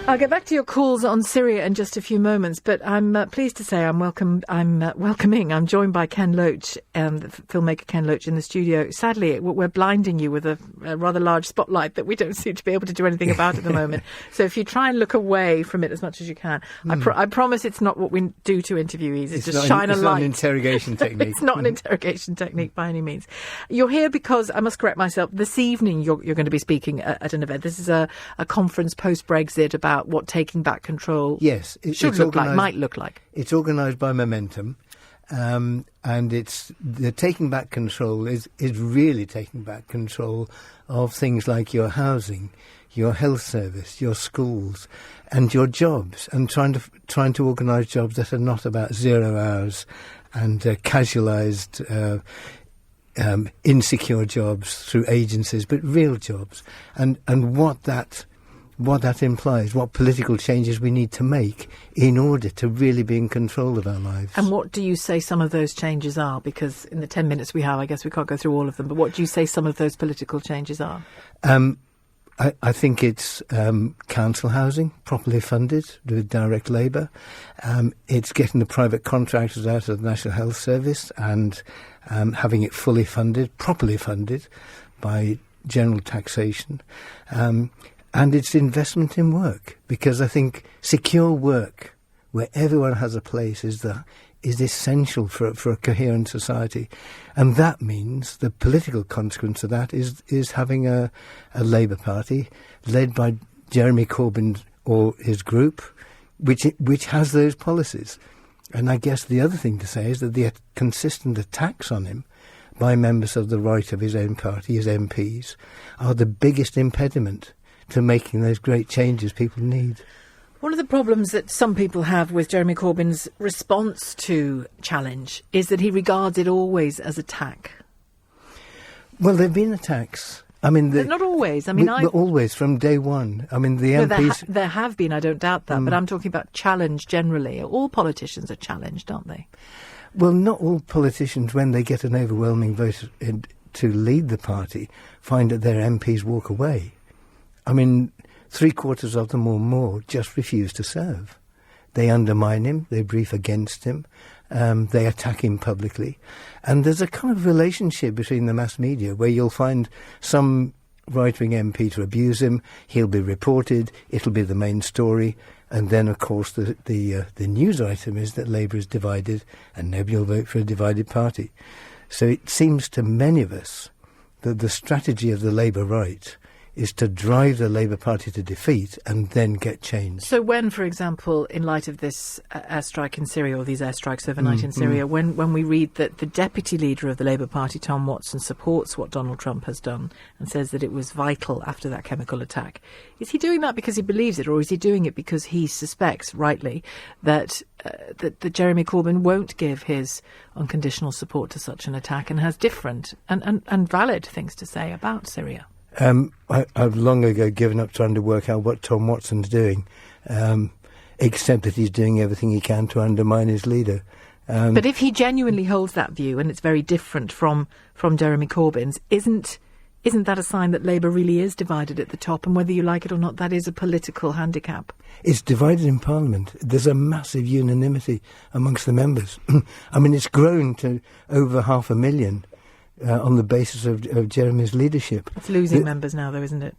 I'll get back to your calls on Syria in just a few moments, but I'm pleased to say I'm joined by Ken Loach, the filmmaker Ken Loach, in the studio. Sadly, we're blinding you with a rather large spotlight that we don't seem to be able to do anything about at the moment. So if you try and look away from it as much as you can, I promise it's not what we do to interviewees. It's just shine a light. It's not an interrogation technique. It's not an interrogation technique by any means. You're here because, I must correct myself, this evening you're going to be speaking at an event. This is a conference post-Brexit about what taking back control might look like. It's organised by Momentum, and it's the taking back control is really taking back control of things like your housing, your health service, your schools, and your jobs, and trying to organise jobs that are not about 0 hours and casualised. Insecure jobs through agencies, but real jobs, and what that implies, what political changes we need to make in order to really be in control of our lives. And what do you say some of those changes are? Because in the 10 minutes we have, I guess we can't go through all of them, but what do you say some of those political changes are? I think it's council housing, properly funded with direct labour. It's getting the private contractors out of the National Health Service and having it fully funded, properly funded by general taxation. And it's investment in work, because I think secure work, where everyone has a place, is essential for a coherent society. And that means the political consequence of that is having a Labour Party led by Jeremy Corbyn or his group, which has those policies. And I guess the other thing to say is that the consistent attacks on him by members of the right of his own party, his MPs, are the biggest impediment to making those great changes people need. One of the problems that some people have with Jeremy Corbyn's response to challenge is that he regards it always as attack. Well, there have been attacks. I mean, not always. Always, from day one. I mean, the MPs... There have been, I don't doubt that, but I'm talking about challenge generally. All politicians are challenged, aren't they? Well, not all politicians, when they get an overwhelming vote to lead the party, find that their MPs walk away. I mean, 3/4 of them or more just refuse to serve. They undermine him, they brief against him, they attack him publicly. And there's a kind of relationship between the mass media where you'll find some right-wing MP to abuse him, he'll be reported, it'll be the main story, and then, of course, the news item is that Labour is divided and nobody will vote for a divided party. So it seems to many of us that the strategy of the Labour right is to drive the Labour Party to defeat and then get change. So when, for example, in light of this airstrike in Syria, or these airstrikes overnight in Syria, when we read that the deputy leader of the Labour Party, Tom Watson, supports what Donald Trump has done and says that it was vital after that chemical attack, is he doing that because he believes it, or is he doing it because he suspects, rightly, that Jeremy Corbyn won't give his unconditional support to such an attack and has different and valid things to say about Syria? I've long ago given up trying to work out what Tom Watson's doing, except that he's doing everything he can to undermine his leader. But if he genuinely holds that view, and it's very different from Jeremy Corbyn's, isn't that a sign that Labour really is divided at the top, and whether you like it or not, that is a political handicap? It's divided in Parliament. There's a massive unanimity amongst the members. I mean, it's grown to over 500,000. On the basis of Jeremy's leadership. It's losing members now, though, isn't it?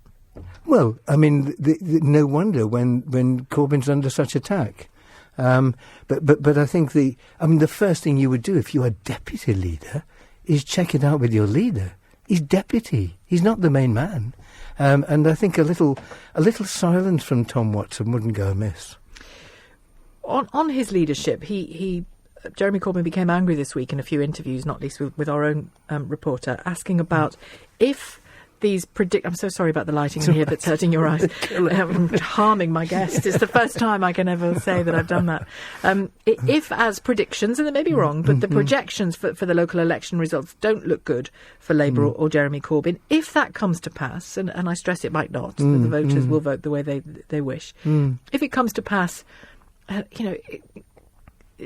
Well, I mean, no wonder when Corbyn's under such attack. But I think the first thing you would do if you are deputy leader is check it out with your leader. He's deputy. He's not the main man. And I think a little silence from Tom Watson wouldn't go amiss. On his leadership, Jeremy Corbyn became angry this week in a few interviews, not least with our own reporter, asking about if these I'm so sorry about the lighting in here that's hurting your eyes. Harming my guest. It's the first time I can ever say that I've done that. If, as predictions, and they may be wrong, but the projections for the local election results don't look good for Labour or Jeremy Corbyn, if that comes to pass, and I stress it might not, that the voters will vote the way they wish. If it comes to pass,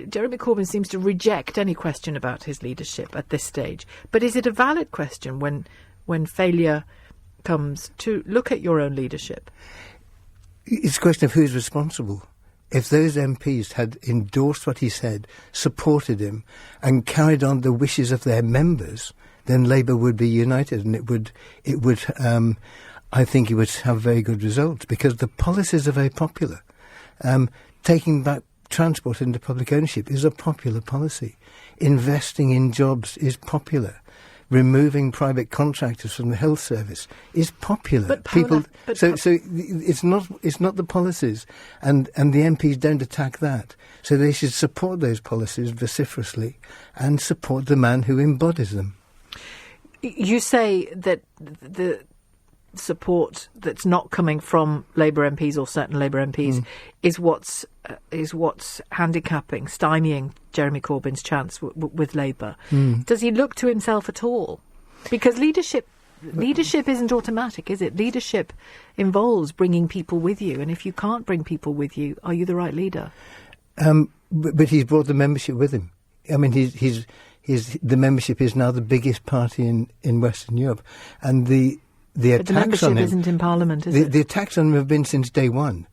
Jeremy Corbyn seems to reject any question about his leadership at this stage. But is it a valid question when failure comes to look at your own leadership? It's a question of who's responsible. If those MPs had endorsed what he said, supported him, and carried on the wishes of their members, then Labour would be united, and I think it would have very good results, because the policies are very popular. Taking back transport into public ownership is a popular policy. Investing in jobs is popular. Removing private contractors from the health service is popular. But Paula, so it's not the policies, and the MPs don't attack that. So they should support those policies vociferously and support the man who embodies them. You say that the support that's not coming from Labour MPs or certain Labour MPs is what's handicapping, stymieing Jeremy Corbyn's chance with Labour. Does he look to himself at all? Because leadership isn't automatic, is it? Leadership involves bringing people with you, and if you can't bring people with you, are you the right leader? But he's brought the membership with him. I mean, the membership is now the biggest party in Western Europe, and the attacks the membership on him isn't in Parliament, is it? The attacks on him have been since day one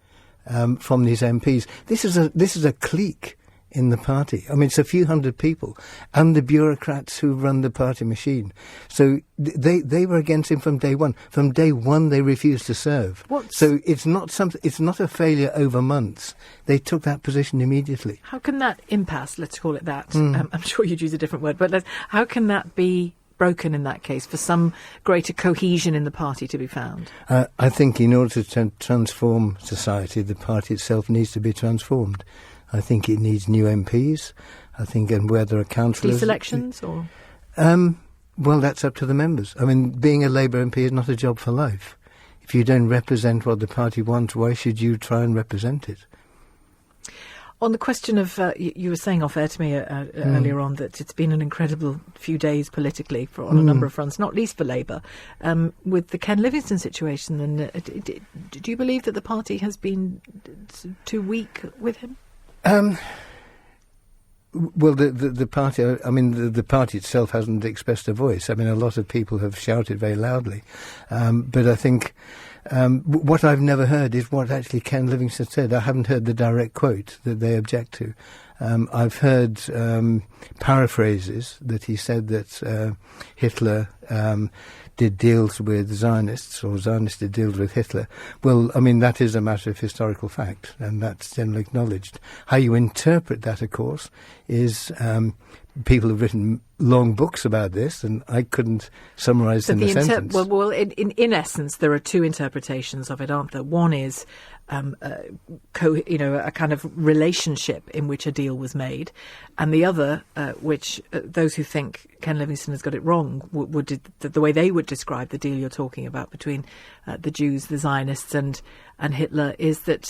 from these MPs. This is a clique in the party. I mean, it's a few hundred people and the bureaucrats who run the party machine. So they were against him from day one. From day one, they refused to serve. So it's not a failure over months. They took that position immediately. How can that impasse, let's call it that, I'm sure you'd use a different word, but how can that be broken in that case for some greater cohesion in the party to be found? I think in order to transform society, the party itself needs to be transformed. I think it needs new MPs. I think, and where there are councillors... These elections, or...? Well, that's up to the members. I mean, being a Labour MP is not a job for life. If you don't represent what the party wants, why should you try and represent it? On the question of, you were saying off air to me earlier on that it's been an incredible few days politically on a number of fronts, not least for Labour, with the Ken Livingstone situation. And do you believe that the party has been too weak with him? Well, the party, I mean, the party itself hasn't expressed a voice. I mean, a lot of people have shouted very loudly. But I think what I've never heard is what actually Ken Livingstone said. I haven't heard the direct quote that they object to. I've heard paraphrases that he said that Hitler did deals with Zionists, or Zionists did deals with Hitler. Well, I mean, that is a matter of historical fact, and that's generally acknowledged. How you interpret that, of course, is people have written long books about this, and I couldn't summarise in a sentence. Well, in essence, there are two interpretations of it, aren't there? One is a kind of relationship in which a deal was made, and the other, which those who think Ken Livingstone has got it wrong, the way they would describe the deal you're talking about between the Jews, the Zionists, and Hitler, is that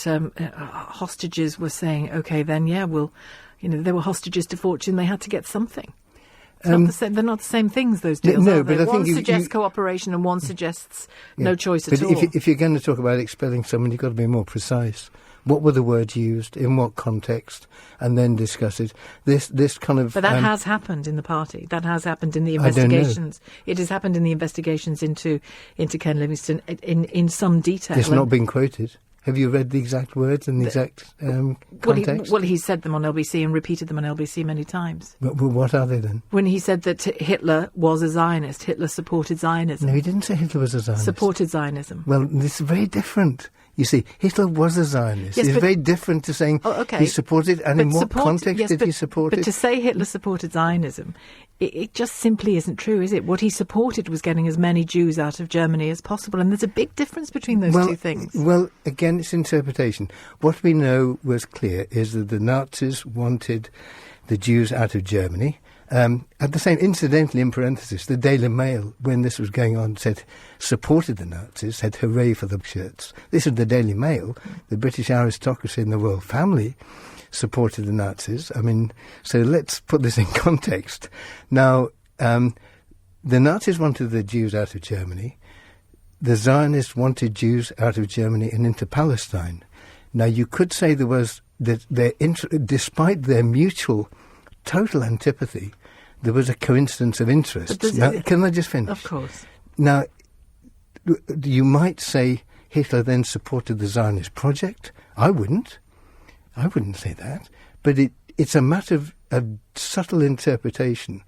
hostages were saying, okay, then they were hostages to fortune. They had to get something. They're not the same things, those deals, no, are they? But I one think suggests cooperation and one suggests no choice at all. If you're going to talk about expelling someone, you've got to be more precise. What were the words used, in what context, and then discuss it. This kind of... But that has happened in the party. That has happened in the investigations. It has happened in the investigations into Ken Livingstone in some detail. It's not been quoted. Have you read the exact words and the exact context? Well, he said them on LBC and repeated them on LBC many times. Well, what are they then? When he said that Hitler was a Zionist, Hitler supported Zionism. No, he didn't say Hitler was a Zionist. Supported Zionism. Well, this is very different. You see, Hitler was a Zionist. Yes, it's very different to saying he supported, and in what context did he support it? But to say Hitler supported Zionism, it just simply isn't true, is it? What he supported was getting as many Jews out of Germany as possible, and there's a big difference between those two things. Well, again, it's interpretation. What we know was clear is that the Nazis wanted the Jews out of Germany. At the same, incidentally, in parenthesis, the Daily Mail, when this was going on, supported the Nazis, said hooray for the shirts. This is the Daily Mail. The British aristocracy and the royal family supported the Nazis. I mean, so let's put this in context. Now, the Nazis wanted the Jews out of Germany. The Zionists wanted Jews out of Germany and into Palestine. Now, you could say there was, despite their mutual total antipathy, there was a coincidence of interest. Now, can I just finish? Of course. Now, you might say Hitler then supported the Zionist project. I wouldn't say that. But it's a matter of subtle interpretation.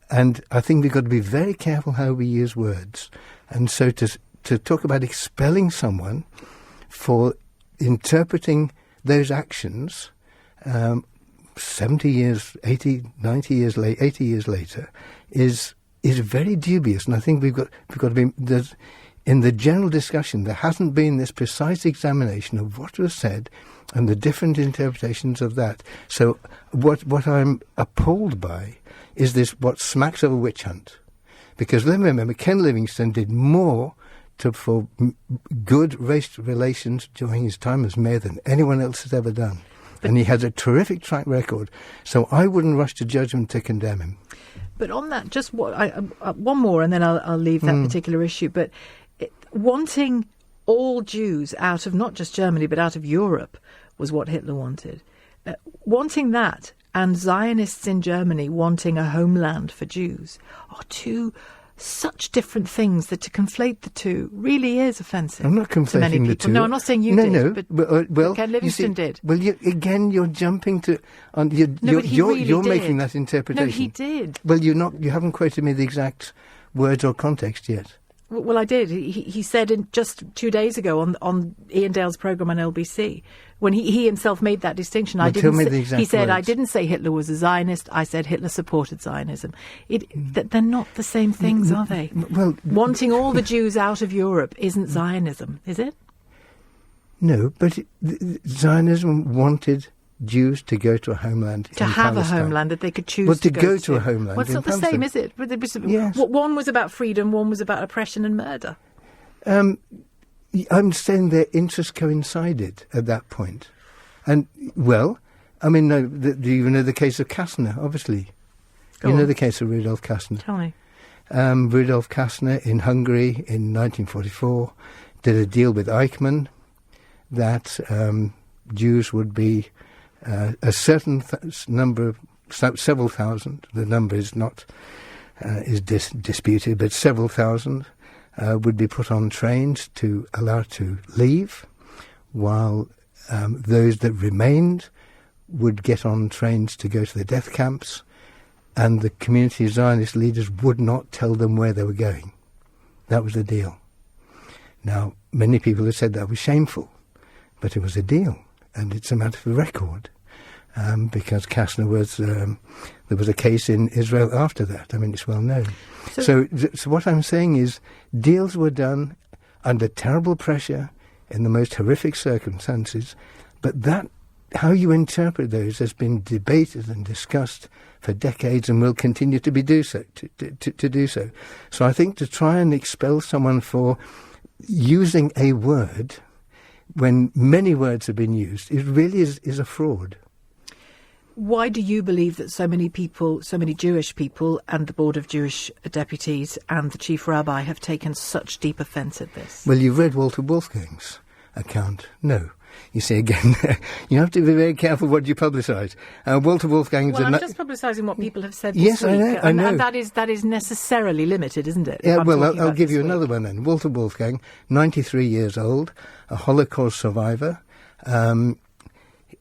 And I think we've got to be very careful how we use words. And so to talk about expelling someone for interpreting those actions 70 years, 80, 90 years later, 80 years later, is very dubious. And I think we've got to be... In the general discussion, there hasn't been this precise examination of what was said and the different interpretations of that. So what I'm appalled by is this, what smacks of a witch hunt. Because remember, Ken Livingstone did more for good race relations during his time as mayor than anyone else has ever done. And he has a terrific track record. So I wouldn't rush to judgment to condemn him. But on that, just one more, and then I'll leave that particular issue. But wanting all Jews out of not just Germany but out of Europe was what Hitler wanted. Wanting that and Zionists in Germany wanting a homeland for Jews are two such different things that to conflate the two really is offensive. I'm not conflating to many the people. two. No, I'm not saying you did. But Ken Livingstone did. Well, you're jumping to. You're making that interpretation. No, he did. Well, you haven't quoted me the exact words or context yet. Well, I did. He said just 2 days ago on Ian Dale's programme on LBC, when he himself made that distinction. Well, tell me the exact he said, words. I didn't say Hitler was a Zionist. I said Hitler supported Zionism. They're not the same things, are they? Well, wanting all the Jews out of Europe isn't Zionism, is it? No, but Zionism wanted Jews to go to a homeland to in have Palestine. A homeland that they could choose well, to go to a homeland. Well, it's not the same, is it? Yes. One was about freedom, one was about oppression and murder. I'm saying their interests coincided at that point. And, well, I mean, no, you know the case of Kastner, obviously. You know the case of Rudolf Kastner. Tell me. Rudolf Kastner in Hungary in 1944 did a deal with Eichmann that Jews would be a certain number of several thousand. The number is not disputed, but several thousand would be put on trains to allow to leave, while those that remained would get on trains to go to the death camps, and the community Zionist leaders would not tell them where they were going. That was the deal. Now, many people have said that was shameful, but it was a deal. And it's a matter of record, because Kastner was... there was a case in Israel after that. I mean, it's well known. So what I'm saying is deals were done under terrible pressure in the most horrific circumstances, but that, how you interpret those, has been debated and discussed for decades and will continue to be do so. To do so. So I think to try and expel someone for using a word when many words have been used, it really is a fraud. Why do you believe that so many people, so many Jewish people, and the Board of Jewish Deputies and the Chief Rabbi have taken such deep offence at this? Well, you've read Walter Wolfgang's account. No. You see, again, you have to be very careful what you publicise. Walter Wolfgang... Well, I'm just publicising what people have said this yes, week. I know. And that is necessarily limited, isn't it? Yeah, well, I'll give you another one then. Walter Wolfgang, 93 years old, a Holocaust survivor, an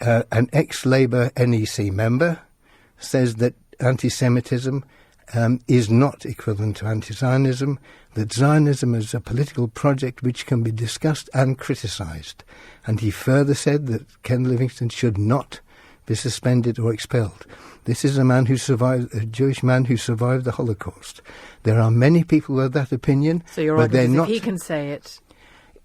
ex-Labour NEC member, says that anti-Semitism is not equivalent to anti-Zionism, that Zionism is a political project which can be discussed and criticised. And he further said that Ken Livingstone should not be suspended or expelled. This is a man who survived, a Jewish man who survived the Holocaust. There are many people with that opinion. So your argument is if he can say it,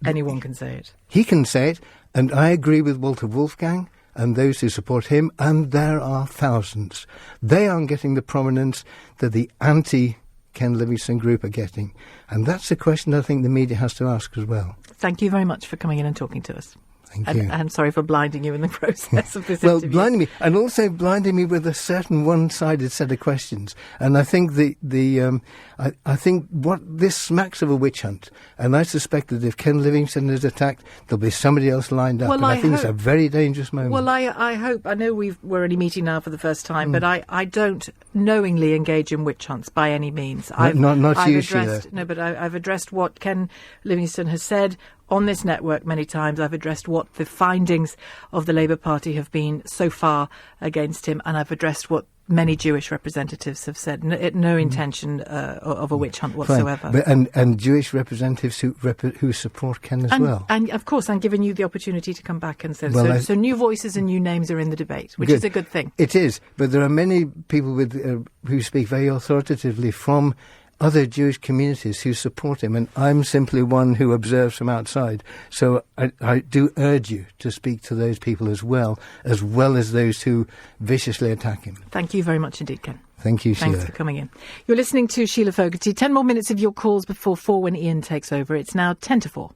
anyone can say it. He can say it, and I agree with Walter Wolfgang and those who support him, and there are thousands. They aren't getting the prominence that the anti-Ken Livingstone group are getting. And that's a question I think the media has to ask as well. Thank you very much for coming in and talking to us. Thank you. And sorry for blinding you in the process of this well, interview. blinding me, and also blinding me with a certain one-sided set of questions. And I think I think what this smacks of a witch hunt. And I suspect that if Ken Livingstone is attacked, there'll be somebody else lined up. Well, and I think it's a very dangerous moment. Well, I hope. I know we're only meeting now for the first time, but I don't knowingly engage in witch hunts by any means. Not I've you, addressed, Sheila. No, but I've addressed what Ken Livingstone has said on this network many times. I've addressed what the findings of the Labour Party have been so far against him, and I've addressed what many Jewish representatives have said. No intention of a witch hunt whatsoever. But, and Jewish representatives who support Ken as well. And of course, I'm giving you the opportunity to come back and say, so new voices and new names are in the debate, which is a good thing. It is, but there are many people who speak very authoritatively from other Jewish communities who support him, and I'm simply one who observes from outside. So I do urge you to speak to those people as well as those who viciously attack him. Thank you very much indeed, Ken. Thank you, Sheila. Thanks for coming in. You're listening to Shelagh Fogarty. 10 more minutes of your calls before 4 when Ian takes over. It's now 10 to 4.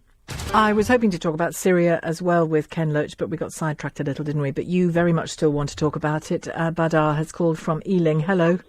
I was hoping to talk about Syria as well with Ken Loach, but we got sidetracked a little, didn't we? But you very much still want to talk about it. Badar has called from Ealing. Hello.